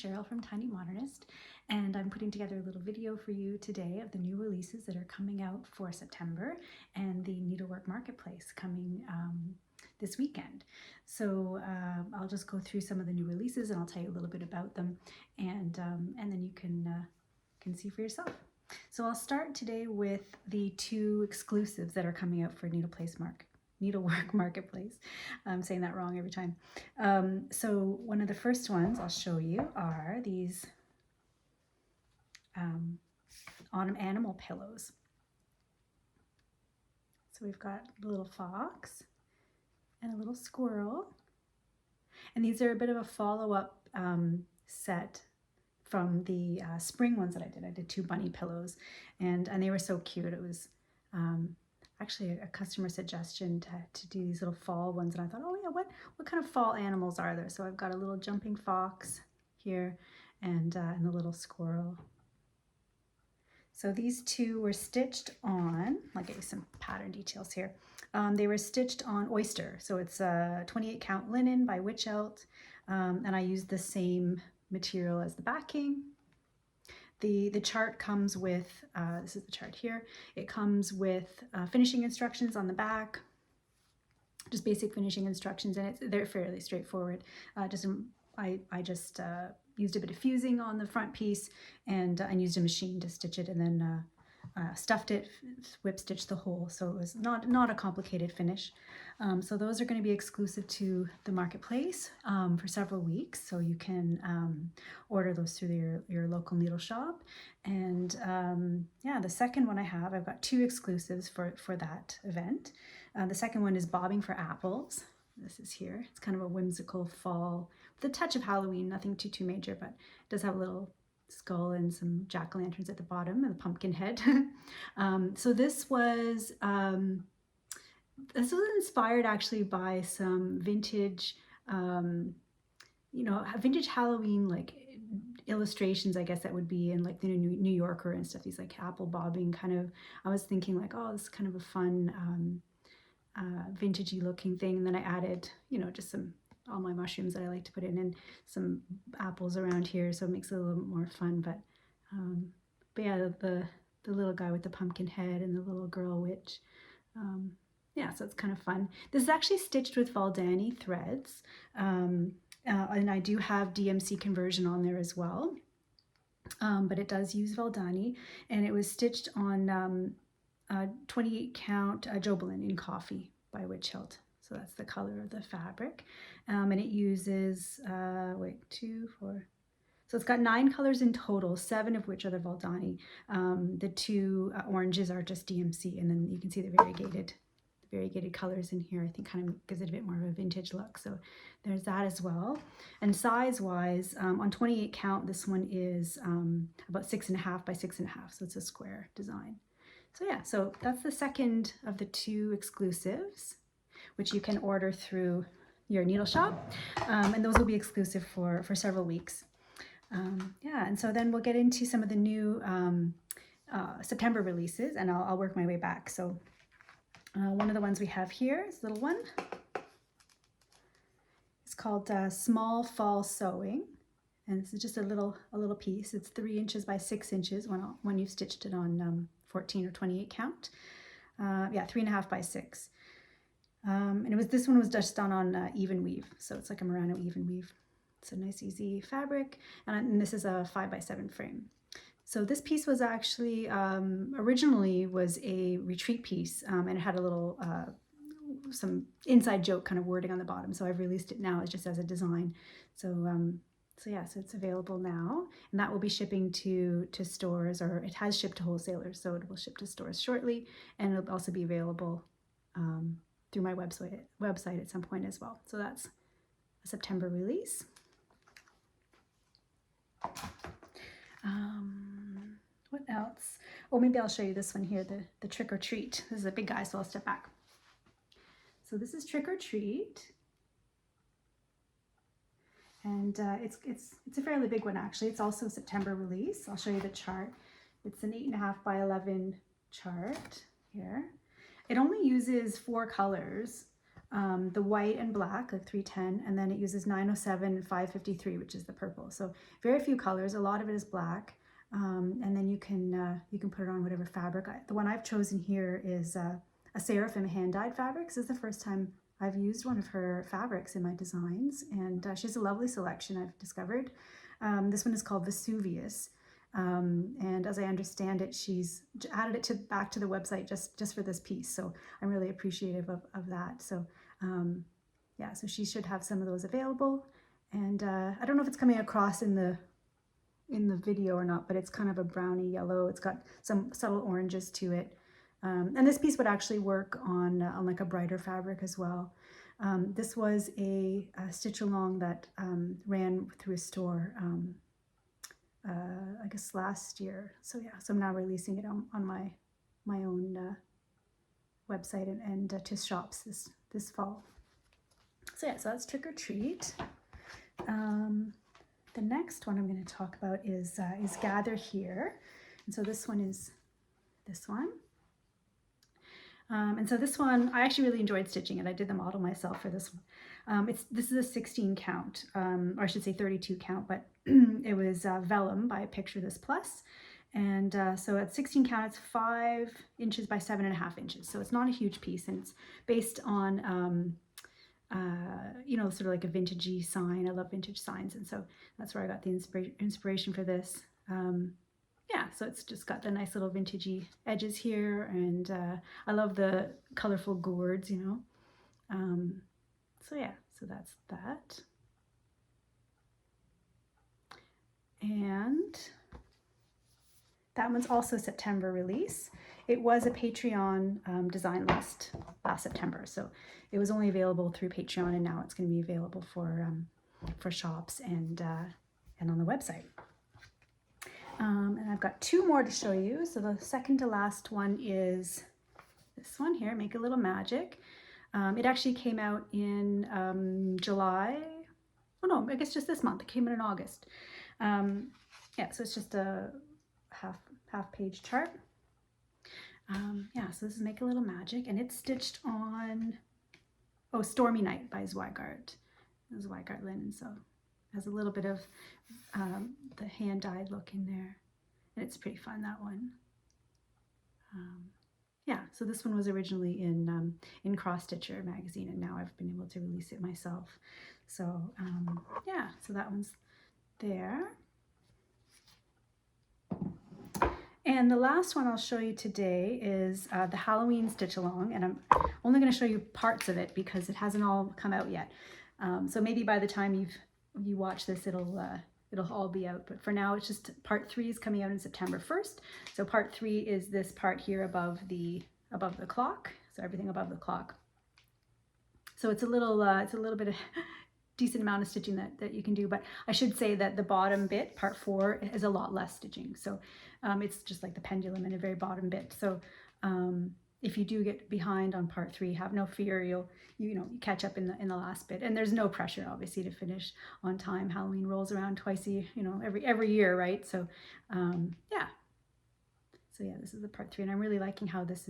Cheryl from Tiny Modernist, and I'm putting together a little video for you today of the new releases that are coming out for September and the Needlework Marketplace coming this weekend. So I'll just go through some of the new releases and I'll tell you a little bit about them, and then you can see for yourself. So I'll start today with the two exclusives that are coming out for Needlework Marketplace. I'm saying that wrong every time. So one of the first ones I'll show you are these autumn animal pillows. So we've got a little fox and a little squirrel. And these are a bit of a follow-up set from the spring ones that I did. I did 2 bunny pillows, and they were so cute. It was actually a customer suggestion to do these little fall ones, and I thought, oh yeah, what kind of fall animals are there? So I've got a little jumping fox here and the little squirrel. So these two were stitched on, I'll get you some pattern details here. They were stitched on oyster, so it's a 28 count linen by Witchelt, and I used the same material as the backing. The chart comes with, this is the chart here, it comes with finishing instructions on the back, just basic finishing instructions, and they're fairly straightforward. I just used a bit of fusing on the front piece and used a machine to stitch it, and then stuffed it, whip stitched the hole, so it was not a complicated finish. So those are going to be exclusive to the marketplace for several weeks, so you can order those through your local needle shop. And yeah, the second one I've got 2 exclusives for that event. The second one is bobbing for apples. This is here. It's kind of a whimsical fall with a touch of Halloween, nothing too major, but it does have a little skull and some jack-o'-lanterns at the bottom and a pumpkin head. So this was inspired actually by some vintage, vintage Halloween like illustrations, I guess, that would be in like the New Yorker and stuff. These like apple bobbing kind of. I was thinking like, oh, this is kind of a fun vintagey looking thing, and then I added, just all my mushrooms that I like to put in, and some apples around here, so it makes it a little bit more fun. But yeah, the little guy with the pumpkin head and the little girl witch. Yeah, so it's kind of fun. This is actually stitched with Valdani threads, and I do have DMC conversion on there as well, but it does use Valdani, and it was stitched on 28 count Jobelin in coffee by Witchelt. So that's the color of the fabric, and it uses 2, 4. So it's got 9 colors in total, 7 of which are the Valdani. The 2 oranges are just DMC, and then you can see the variegated colors in here. I think kind of gives it a bit more of a vintage look. So there's that as well. And size-wise, on 28 count, this one is about 6.5 by 6.5. So it's a square design. So yeah, so that's the second of the 2 exclusives, which you can order through your needle shop, and those will be exclusive for several weeks. Yeah, and so then we'll get into some of the new September releases, and I'll work my way back. So one of the ones we have here is a little one. It's called Small Fall Sewing, and this is just a little piece. It's 3 inches by 6 inches when you've stitched it on 14 or 28 count. Yeah, 3.5 by 6. And this one was just done on even weave, so it's like a Murano even weave. It's a nice easy fabric, and this is a 5 by 7 frame. So this piece was actually originally was a retreat piece, and it had a little some inside joke kind of wording on the bottom. So I've released it now just as a design. So yeah, so it's available now, and that will be shipping to stores, or it has shipped to wholesalers, so it will ship to stores shortly, and it'll also be available through my website at some point as well. So that's a September release. What else? Oh, maybe I'll show you this one here, the Trick or Treat. This is a big guy, so I'll step back. So this is Trick or Treat, and it's a fairly big one actually. It's also a September release. I'll show you the chart. It's an 8.5 by 11 chart here. It only uses 4 colors, the white and black, like 310, and then it uses 907 and 553, which is the purple. So very few colors. A lot of it is black, and then you can put it on whatever fabric. The one I've chosen here is a Seraphim hand-dyed fabric. This is the first time I've used one of her fabrics in my designs, and she has a lovely selection, I've discovered. This one is called Vesuvius. And as I understand it, she's added it back to the website just for this piece. So I'm really appreciative of that. So yeah, so she should have some of those available. And I don't know if it's coming across in the video or not, but it's kind of a browny yellow. It's got some subtle oranges to it. And this piece would actually work on like a brighter fabric as well. This was a stitch along that ran through a store I guess last year. So yeah, so I'm now releasing it on my own website and to shops this fall. So yeah, so that's Trick or Treat. The next one I'm going to talk about is Gather Here, and so this one is this one. And so this one, I actually really enjoyed stitching it. I did the model myself for this one. This is a 16 count, or I should say 32 count, but it was vellum by Picture This Plus. And so at 16 count, it's 5 inches by 7.5 inches. So it's not a huge piece, and it's based on, you know, sort of like a vintagey sign. I love vintage signs, and so that's where I got the inspiration for this. Yeah, so it's just got the nice little vintagey edges here, and I love the colorful gourds, you know. So yeah, so that's that. And that one's also September release. It was a Patreon design list last September, so it was only available through Patreon, and now it's going to be available for shops and on the website. And I've got 2 more to show you. So the second to last one is this one here, Make a Little Magic. It actually came out in July. Oh no, I guess just this month. It came out in August. Yeah, so it's just a half page chart. Yeah, so this is Make a Little Magic, and it's stitched on, oh, Stormy Night by Zweigart. Zweigart linen, so it has a little bit of the hand-dyed look in there, and it's pretty fun, that one. Yeah, so this one was originally in Cross Stitcher magazine, and now I've been able to release it myself. So yeah, so that one's there. And the last one I'll show you today is the Halloween stitch along, and I'm only going to show you parts of it because it hasn't all come out yet. So maybe by the time you watch this, it'll all be out. But for now, it's just part 3 is coming out in September 1st. So part 3 is this part here above the clock. So everything above the clock. So it's a little bit of decent amount of stitching that you can do, but I should say that the bottom bit, part 4, is a lot less stitching. So it's just like the pendulum in a very bottom bit. So if you do get behind on part 3, have no fear, you catch up in the last bit. And there's no pressure, obviously, to finish on time. Halloween rolls around twice every year, right? So yeah. So yeah, this is the part 3, and I'm really liking how this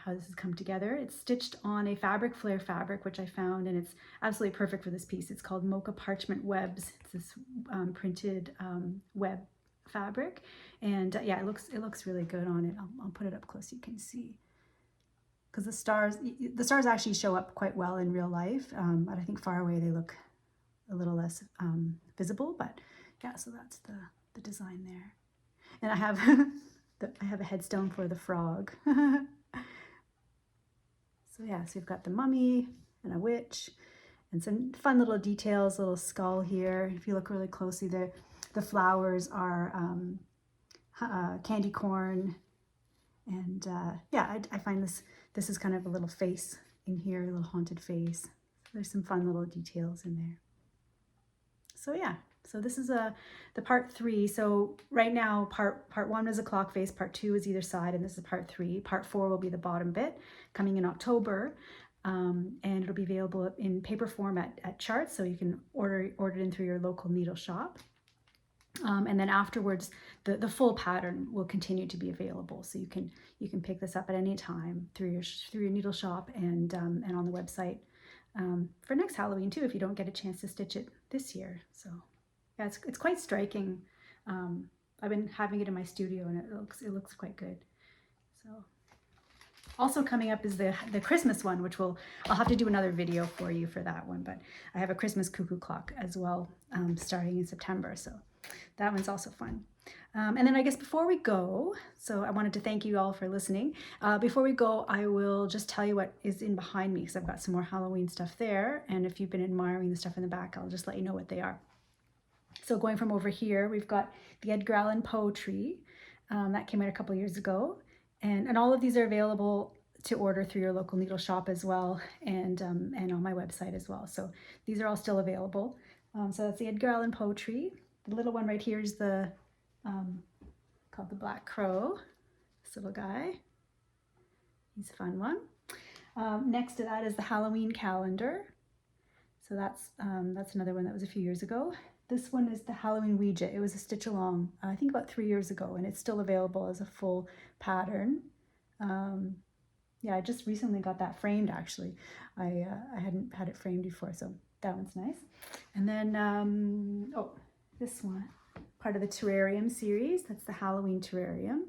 has come together. It's stitched on a fabric flare fabric, which I found, and it's absolutely perfect for this piece. It's called Mocha Parchment Webs. It's this printed web fabric, and yeah, it looks really good on it. I'll put it up close so you can see, because the stars actually show up quite well in real life, but I think far away they look a little less visible. But yeah, so that's the design there, and I have. I have a headstone for the frog. So yeah, so you've got the mummy and a witch and some fun little details, little skull here. If you look really closely there, the flowers are candy corn. And yeah, I find this is kind of a little face in here, a little haunted face. So there's some fun little details in there. So yeah. So this is the part 3. So right now, part 1 is a clock face, part 2 is either side, and this is part 3. Part 4 will be the bottom bit, coming in October, and it'll be available in paper form at Charts, so you can order it in through your local needle shop. And then afterwards, the full pattern will continue to be available, so you can pick this up at any time through your needle shop and on the website. for next Halloween too, if you don't get a chance to stitch it this year. So yeah, it's quite striking. I've been having it in my studio and it looks quite good. So also coming up is the Christmas one, which I'll have to do another video for you for that one, but I have a Christmas cuckoo clock as well, starting in September. So that one's also fun. And then I guess before we go, so I wanted to thank you all for listening. Before we go, I will just tell you what is in behind me, because I've got some more Halloween stuff there. And if you've been admiring the stuff in the back, I'll just let you know what they are. So going from over here, we've got the Edgar Allan Poe tree. That came out a couple years ago. And all of these are available to order through your local needle shop as well, and on my website as well. So these are all still available. So that's the Edgar Allan Poe tree. The little one right here is the called the Black Crow. This little guy. He's a fun one. Next to that is the Halloween calendar. So that's another one that was a few years ago. This one is the Halloween Ouija. It was a stitch along, I think about 3 years ago, and it's still available as a full pattern. Yeah, I just recently got that framed actually. I hadn't had it framed before, so that one's nice. And then, oh, this one, part of the terrarium series. That's the Halloween terrarium.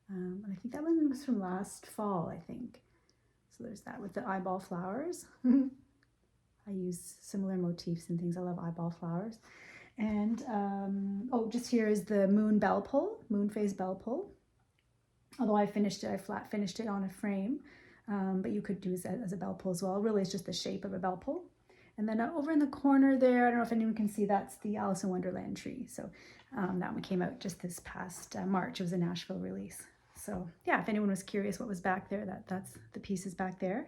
And I think that one was from last fall, I think. So there's that with the eyeball flowers. I use similar motifs and things. I love eyeball flowers. And, oh, just here is the moon bell pull, moon phase bell pull. Although I flat finished it on a frame, but you could do it as a bell pull as well. Really, it's just the shape of a bell pull. And then over in the corner there, I don't know if anyone can see, that's the Alice in Wonderland tree. So that one came out just this past March. It was a Nashville release. So yeah, if anyone was curious what was back there, that's the pieces back there.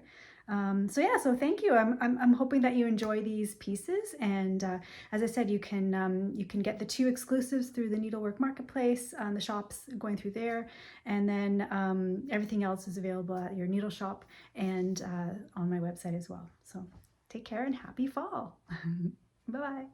So yeah, so thank you. I'm hoping that you enjoy these pieces, and as I said, you can get the 2 exclusives through the Needlework Marketplace, the shops going through there, and then everything else is available at your needle shop and on my website as well. So take care and happy fall. Bye-bye.